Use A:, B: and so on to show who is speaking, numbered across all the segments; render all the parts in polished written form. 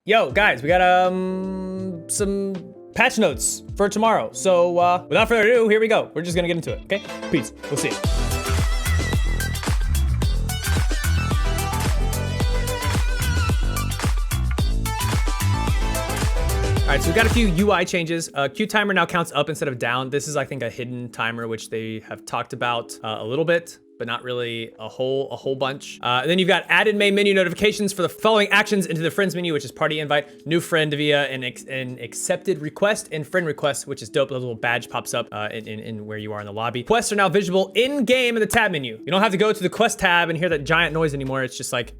A: Yo, guys, we got some patch notes for tomorrow. So without further ado, here we go. We're just gonna get into it, okay? Peace, we'll see you. All right, so we've got a few UI changes. Queue timer now counts up instead of down. This is, I think, a hidden timer, which they have talked about a little bit, but not really a whole bunch. And then you've got added main menu notifications for the following actions into the friends menu, which is party invite, new friend via an accepted request, and friend request, which is dope. A little badge pops up in where you are in the lobby. Quests are now visible in game in the tab menu. You don't have to go to the quest tab and hear that giant noise anymore. It's just like,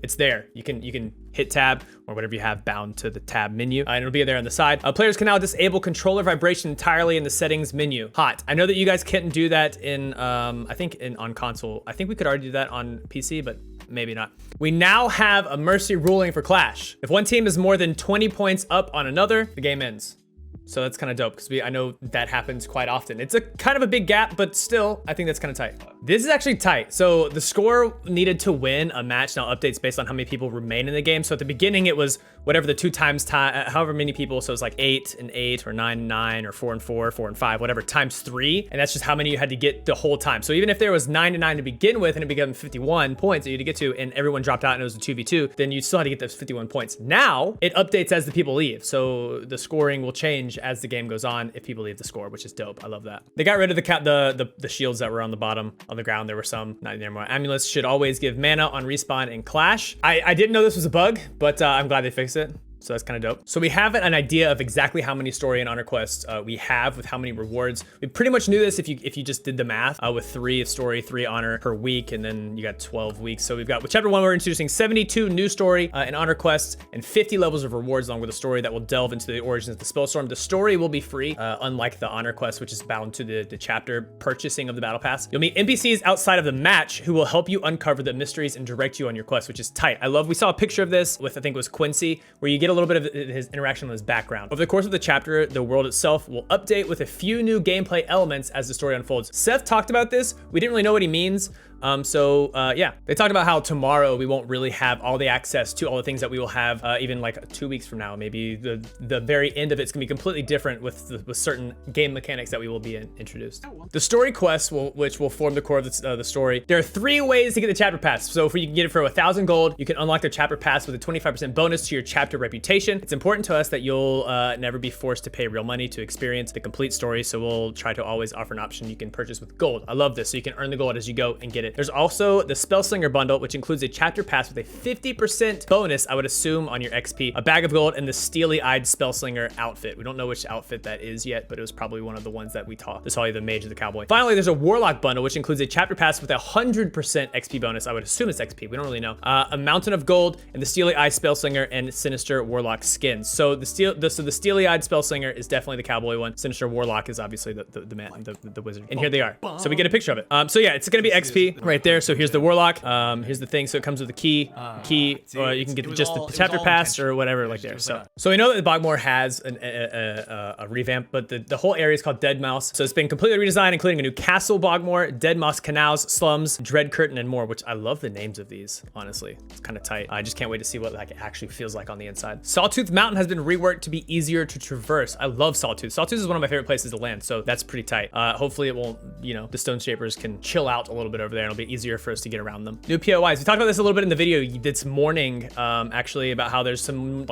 A: it's there. You can hit tab or whatever you have bound to the tab menu, and it'll be there on the side. Players can now disable controller vibration entirely in the settings menu. Hot. I know that you guys couldn't do that in, I think on console. I think we could already do that on PC, but maybe not. We now have a mercy ruling for Clash. If one team is more than 20 points up on another, the game ends. So that's kind of dope because I know that happens quite often. It's a kind of a big gap, but still, I think that's kind of tight. This is actually tight. So the score needed to win a match now updates based on how many people remain in the game. So at the beginning, it was whatever the 2 times time, however many people. So it's like 8 and 8 or 9 and 9 or 4 and 4, 4 and 5, whatever, times 3. And that's just how many you had to get the whole time. So even if there was 9 and 9 to begin with and it became 51 points that you had to get to and everyone dropped out and it was a 2v2, then you still had to get those 51 points. Now it updates as the people leave. So the scoring will change as the game goes on if people leave the score, which is dope. I love that. They got rid of the shields that were on the bottom of the ground. There were some, not anymore. Amulets should always give mana on respawn in Clash. I didn't know this was a bug, but I'm glad they fixed it. So that's kind of dope. So we have an idea of exactly how many story and honor quests we have with how many rewards. We pretty much knew this if you just did the math with 3 story, 3 honor per week, and then you got 12 weeks. So we've got, with chapter 1, we're introducing 72 new story and honor quests and 50 levels of rewards along with a story that will delve into the origins of the Spellstorm. The story will be free, unlike the honor quest, which is bound to the chapter purchasing of the battle pass. You'll meet NPCs outside of the match who will help you uncover the mysteries and direct you on your quest, which is tight. I love, we saw a picture of this with, I think it was Quincy, where you get a little bit of his interaction with his background. Over the course of the chapter, the world itself will update with a few new gameplay elements as the story unfolds. Seth talked about this. We didn't really know what he means. Yeah, they talked about how tomorrow we won't really have all the access to all the things that we will have even like 2 weeks from now. Maybe the very end of it's gonna be completely different with certain game mechanics that we will be introduced. The story quests, which will form the core of the story. There are 3 ways to get the chapter pass. So if you can get it for 1,000 gold, you can unlock the chapter pass with a 25% bonus to your chapter reputation. It's important to us that you'll never be forced to pay real money to experience the complete story. So we'll try to always offer an option you can purchase with gold. I love this. So you can earn the gold as you go and get it. There's also the Spellslinger bundle, which includes a chapter pass with a 50% bonus, I would assume, on your XP, a bag of gold, and the steely-eyed Spellslinger outfit. We don't know which outfit that is yet, but it was probably one of the ones that we taught. This is probably the mage or the cowboy. Finally, there's a Warlock bundle, which includes a chapter pass with a 100% XP bonus. I would assume it's XP. We don't really know. A mountain of gold, and the steely-eyed Spellslinger and sinister Warlock skins. So the steely-eyed Spellslinger is definitely the cowboy one. Sinister Warlock is obviously the man, the wizard. And here they are. So we get a picture of it. So yeah, it's gonna be XP right there. So here's the Warlock. Here's the thing. So it comes with the key. You can get just the chapter pass or whatever like there. So we know that the Bogmore has a revamp, but the whole area is called Dead Mouse. So it's been completely redesigned, including a new castle Bogmore, Dead Mouse canals, slums, Dread Curtain, and more. Which I love the names of these. Honestly, it's kind of tight. I just can't wait to see what like it actually feels like on the inside. Sawtooth Mountain has been reworked to be easier to traverse. I love Sawtooth. Sawtooth is one of my favorite places to land, so that's pretty tight. Hopefully it won't, the Stone Shapers can chill out a little bit over there and it'll be easier for us to get around them. New POIs. We talked about this a little bit in the video this morning, actually, about how there's some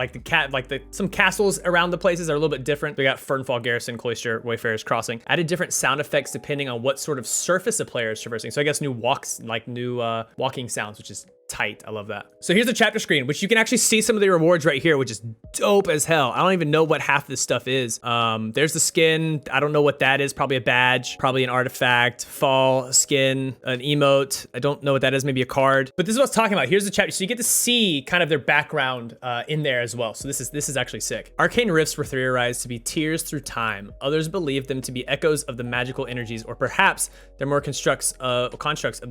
A: some castles around the places that are a little bit different. We got Fernfall Garrison, Cloister, Wayfarer's Crossing. Added different sound effects depending on what sort of surface a player is traversing. So I guess new walking sounds, which is tight. I love that. So here's the chapter screen, which you can actually see some of the rewards right here, which is dope as hell. I don't even know what half this stuff is. There's the skin. I don't know what that is. Probably a badge, probably an artifact, fall skin, an emote. I don't know what that is. Maybe a card, but this is what I was talking about. Here's the chapter. So you get to see kind of their background in there as well. So this is actually sick. Arcane rifts were theorized to be tears through time. Others believe them to be echoes of the magical energies, or perhaps they're more constructs of the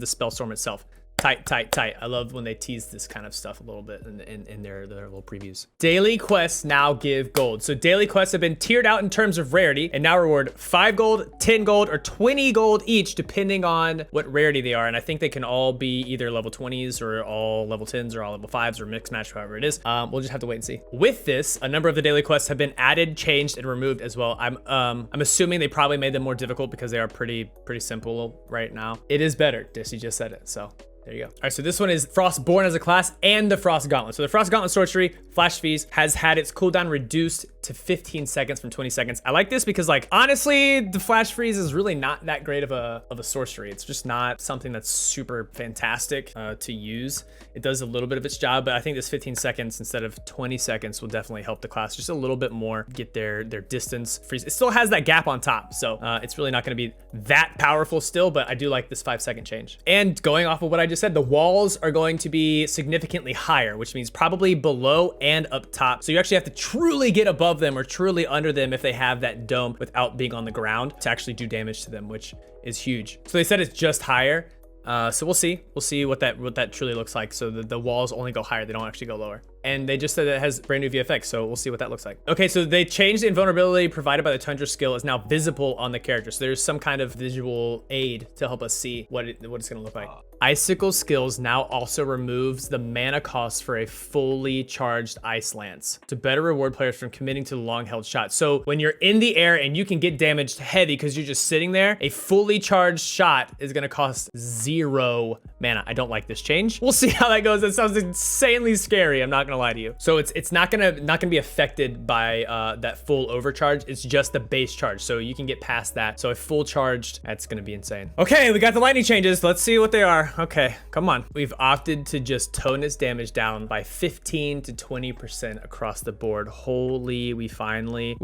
A: Spellstorm itself. Tight, tight, tight. I love when they tease this kind of stuff a little bit in their little previews. Daily quests now give gold. So daily quests have been tiered out in terms of rarity and now reward 5 gold, 10 gold, or 20 gold each, depending on what rarity they are. And I think they can all be either level 20s or all level 10s or all level 5s or mixed match, however it is. We'll just have to wait and see. With this, a number of the daily quests have been added, changed, and removed as well. I'm assuming they probably made them more difficult because they are pretty simple right now. It is better. Dissy just said it, so. There you go. All right, so this one is Frostborn as a class and the Frost Gauntlet. So the Frost Gauntlet sorcery, Flash Fees, has had its cooldown reduced to 15 seconds from 20 seconds. I like this because, like, honestly, the Flash Freeze is really not that great of a sorcery. It's just not something that's super fantastic to use. It does a little bit of its job, but I think this 15 seconds instead of 20 seconds will definitely help the class just a little bit more, get their distance freeze. It still has that gap on top, so it's really not going to be that powerful still, but I do like this 5-second change. And going off of what I just said, the walls are going to be significantly higher, which means probably below and up top. So you actually have to truly get above them or truly under them if they have that dome without being on the ground to actually do damage to them, which is huge. So they said it's just higher. So we'll see what that truly looks like. So the walls only go higher, they don't actually go lower. And they just said that it has brand new VFX, so we'll see what that looks like. Okay, so they changed the invulnerability provided by the Tundra skill is now visible on the character. So there's some kind of visual aid to help us see what it's gonna look like. Icicle skills now also removes the mana cost for a fully charged Ice Lance to better reward players from committing to the long-held shot. So when you're in the air and you can get damaged heavy because you're just sitting there, a fully charged shot is gonna cost 0 mana. I don't like this change. We'll see how that goes. That sounds insanely scary. I'm not gonna lie to you. So it's not gonna be affected by that full overcharge. It's just the base charge. So you can get past that. So a full charged, that's gonna be insane. Okay, we got the lightning changes. Let's see what they are. Okay, come on. We've opted to just tone its damage down by 15 to 20% across the board. Holy, we finally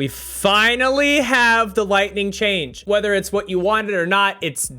A: have the lightning change. Whether it's what you wanted or not, it's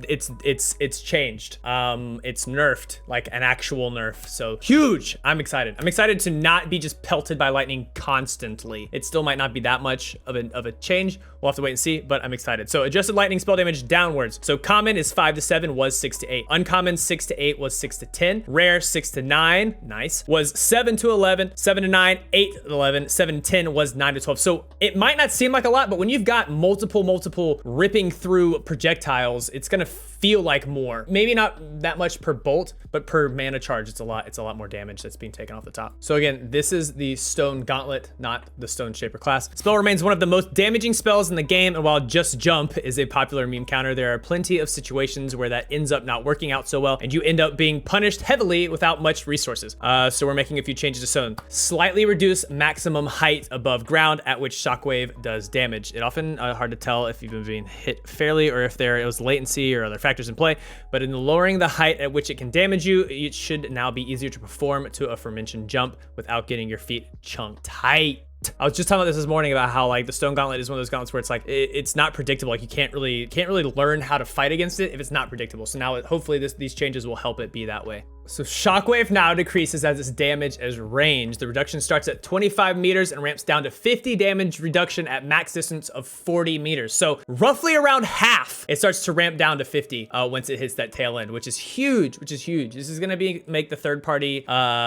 A: changed. It's nerfed, like an actual nerf. So huge. I'm excited. I'm excited to not be just pelted by lightning constantly. It still might not be that much of a change. We'll have to wait and see, but I'm excited. So adjusted lightning spell damage downwards. So common is 5 to 7, was 6 to 8. Uncommon 6 to 8 was 6 to 10. Rare 6 to 9, nice, was 7 to 11. 7 to 9, 8 to 11. 7 to 10 was 9 to 12. So it might not seem like a lot, but when you've got multiple ripping through projectiles, it's gonna feel like more. Maybe not that much per bolt, but per mana charge, it's a lot more damage that's being taken off the top. So again, this is the Stone Gauntlet, not the Stone Shaper class. Spell remains one of the most damaging spells in the game, and while Just Jump is a popular meme counter, there are plenty of situations where that ends up not working out so well, and you end up being punished heavily without much resources. So we're making a few changes to Stone. Slightly reduce maximum height above ground at which Shockwave does damage. It often hard to tell if you've been being hit fairly or if there was latency or other factors in play, but in lowering the height at which it can damage you, it should now be easier to perform to aforementioned jump without getting your feet chunked tight. I was just talking about this morning about how, like, the Stone Gauntlet is one of those gauntlets where it's like it's not predictable. Like you can't really learn how to fight against it if it's not predictable. So now hopefully these changes will help it be that way. So Shockwave now decreases as its damage as range. The reduction starts at 25 meters and ramps down to 50 damage reduction at max distance of 40 meters. So roughly around half, it starts to ramp down to 50 once it hits that tail end, which is huge, This is gonna make the third party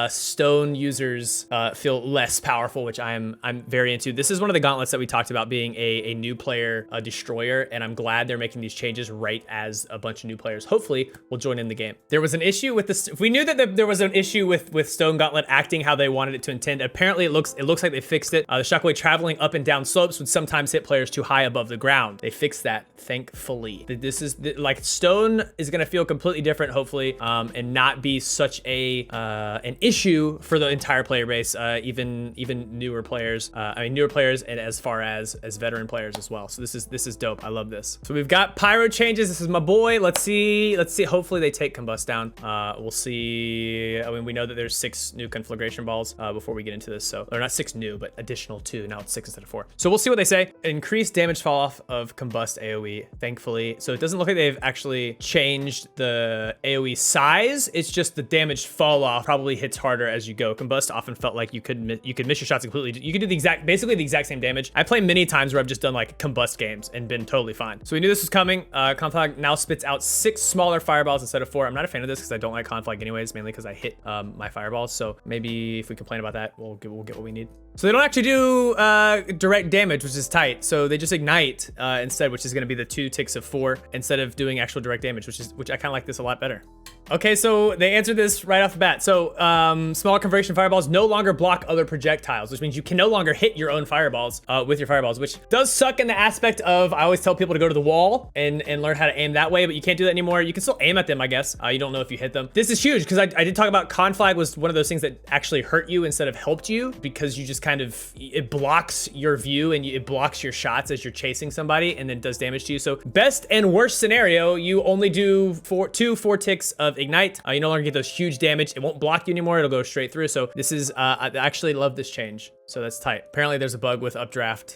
A: stone users feel less powerful, which I'm very into. This is one of the gauntlets that we talked about being a new player destroyer, and I'm glad they're making these changes right as a bunch of new players hopefully will join in the game. There was an issue with this. We knew that there was an issue with Stone Gauntlet acting how they wanted it to intend. Apparently it looks like they fixed it. The Shockwave traveling up and down slopes would sometimes hit players too high above the ground. They fixed that, thankfully. This is like Stone is gonna feel completely different hopefully, and not be such an issue for the entire player base, even newer players. Newer players and as far as veteran players as well. So this is dope. I love this. So we've got pyro changes. This is my boy. Let's see. Hopefully they take Combust down. We'll see. I mean, we know that there's 6 new conflagration balls before we get into this. So they're not 6 new, but additional 2. Now it's 6 instead of 4. So we'll see what they say. Increased damage fall off of Combust AoE, thankfully. So it doesn't look like they've actually changed the AoE size. It's just the damage fall off probably hits harder as you go. Combust often felt like you could miss your shots completely. You could do basically the exact same damage. I play many times where I've just done like Combust games and been totally fine. So we knew this was coming. Conflag now spits out 6 smaller fireballs instead of 4. I'm not a fan of this because I don't like Conflag anyways, mainly because I hit my fireballs. So maybe if we complain about that, we'll get what we need. So they don't actually do direct damage, which is tight. So they just ignite instead, which is going to be the 2 ticks of 4 instead of doing actual direct damage, which I kind of like this a lot better. Okay, so they answered this right off the bat. So smaller conversion fireballs no longer block other projectiles, which means you can no longer hit your own fireballs with your fireballs, which does suck in the aspect of, I always tell people to go to the wall and learn how to aim that way, but you can't do that anymore. You can still aim at them, I guess. You don't know if you hit them. This is huge because I did talk about conflag was one of those things that actually hurt you instead of helped you, because you just kind of, it blocks your view and it blocks your shots as you're chasing somebody and then does damage to you. So best and worst scenario, you only do 4 ticks of ignite. You no longer get those huge damage. It won't block you anymore. It'll go straight through. So this is, I actually love this change. So that's tight. Apparently there's a bug with updraft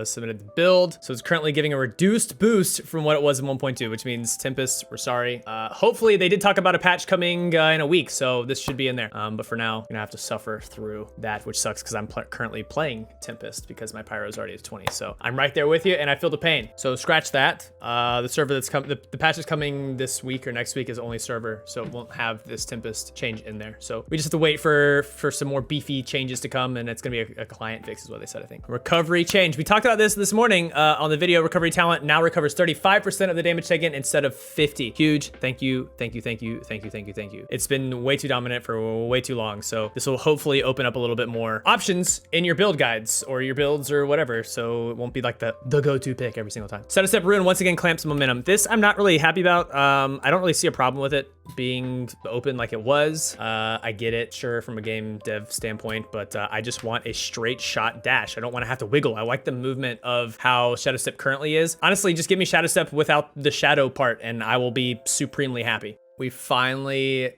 A: submitted the build. So it's currently giving a reduced boost from what it was in 1.2, which means Tempest, we're sorry. Hopefully they did talk about a patch coming in a week. So this should be in there. But for now, I'm gonna have to suffer through that, which sucks because I'm currently playing Tempest because my Pyro is already at 20. So I'm right there with you and I feel the pain. So scratch that. The server that's coming, the patch is coming this week or next week is only server. So it won't have this Tempest change in there. So we just have to wait for some more beefy changes to come, and it's gonna be a client fix is what they said, I think. Recovery change. We talked about this morning on the video. Recovery talent now recovers 35% of the damage taken instead of 50. Huge. Thank you. Thank you. Thank you. Thank you. Thank you. Thank you. It's been way too dominant for way too long. So this will hopefully open up a little bit more options in your build guides or your builds or whatever. So it won't be like the go-to pick every single time. Set a step rune once again clamps momentum. This I'm not really happy about. I don't really see a problem with it being open like it was. I get it, sure, from a game dev standpoint, but I just want a straight shot dash. I don't want to have to wiggle. I like the movement of how Shadow Step currently is. Honestly, just give me Shadow Step without the shadow part and I will be supremely happy. We finally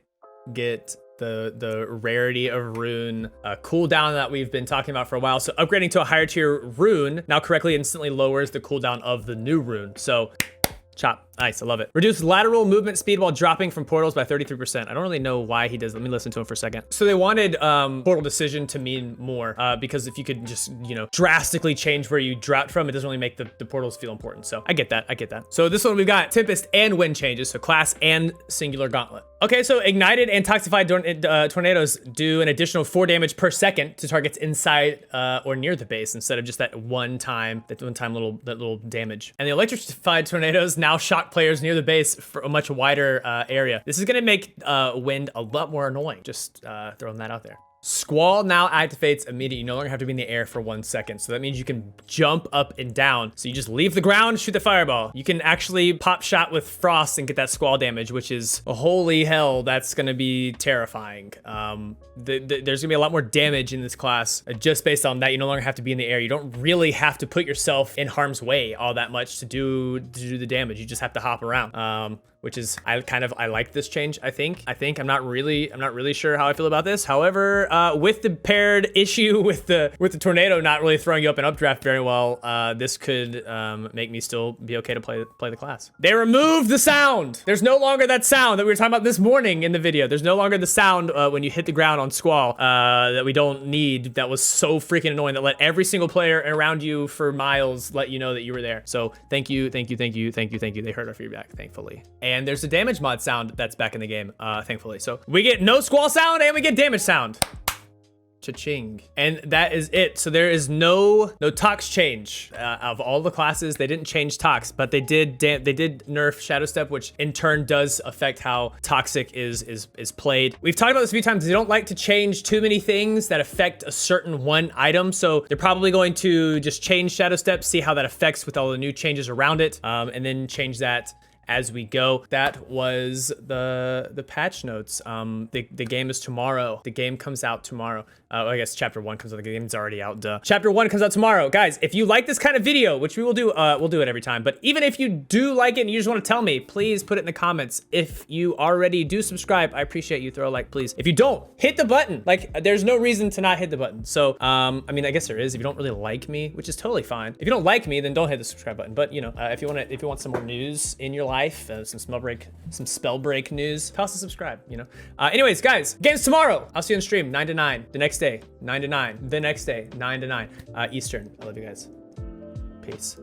A: get the rarity of rune cooldown that we've been talking about for a while. So upgrading to a higher tier rune now correctly instantly lowers the cooldown of the new rune. So chop. Nice, I love it. Reduce lateral movement speed while dropping from portals by 33%. I don't really know why he does. Let me listen to him for a second. So they wanted portal decision to mean more because if you could just, you know, drastically change where you dropped from, it doesn't really make the portals feel important. So I get that, I get that. So this one we've got Tempest and wind changes, so class and singular gauntlet. Okay, so ignited and toxified tornadoes do an additional 4 damage per second to targets inside or near the base instead of just that one time little damage. And the electrified tornadoes now shock players near the base for a much wider area. This is gonna make wind a lot more annoying. Just throwing that out there. Squall now activates immediately. You no longer have to be in the air for 1 second. So that means you can jump up and down. So you just leave the ground, shoot the fireball. You can actually pop shot with frost and get that squall damage, which is, holy hell, that's gonna be terrifying. There's gonna be a lot more damage in this class just based on that. You no longer have to be in the air. You don't really have to put yourself in harm's way all that much to do the damage. You just have to hop around. Which is, I like this change, I think. I'm not really sure how I feel about this. However, with the paired issue with the tornado not really throwing you up in updraft very well, this could make me still be okay to play the class. They removed the sound. There's no longer that sound that we were talking about this morning in the video. There's no longer the sound when you hit the ground on Squall that we don't need. That was so freaking annoying. That let every single player around you for miles let you know that you were there. So thank you. They heard our feedback, thankfully. And there's a damage mod sound that's back in the game, thankfully. So we get no squall sound and we get damage sound. Cha-ching. And that is it. So there is no tox change of all the classes. They didn't change tox, but they did nerf Shadow Step, which in turn does affect how toxic is played. We've talked about this a few times. They don't like to change too many things that affect a certain one item. So they're probably going to just change Shadow Step, see how that affects with all the new changes around it, and then change that as we go. That was the patch notes. The game is tomorrow. The game comes out tomorrow. I guess chapter 1 comes out. The game's already out, duh. Chapter 1 comes out tomorrow. Guys, if you like this kind of video, which we will do, we'll do it every time, but even if you do like it and you just want to tell me, please put it in the comments. If you already do subscribe, I appreciate you. Throw a like, please. If you don't, hit the button. Like, there's no reason to not hit the button. So, I mean, I guess there is if you don't really like me, which is totally fine. If you don't like me, then don't hit the subscribe button. But, you know, if you want some more news in your life, some Spellbreak news, toss a subscribe, you know. Anyways, guys, games tomorrow. I'll see you on stream, 9 to 9. The next day, 9 to 9. The next day, 9 to 9 Eastern. I love you guys. Peace.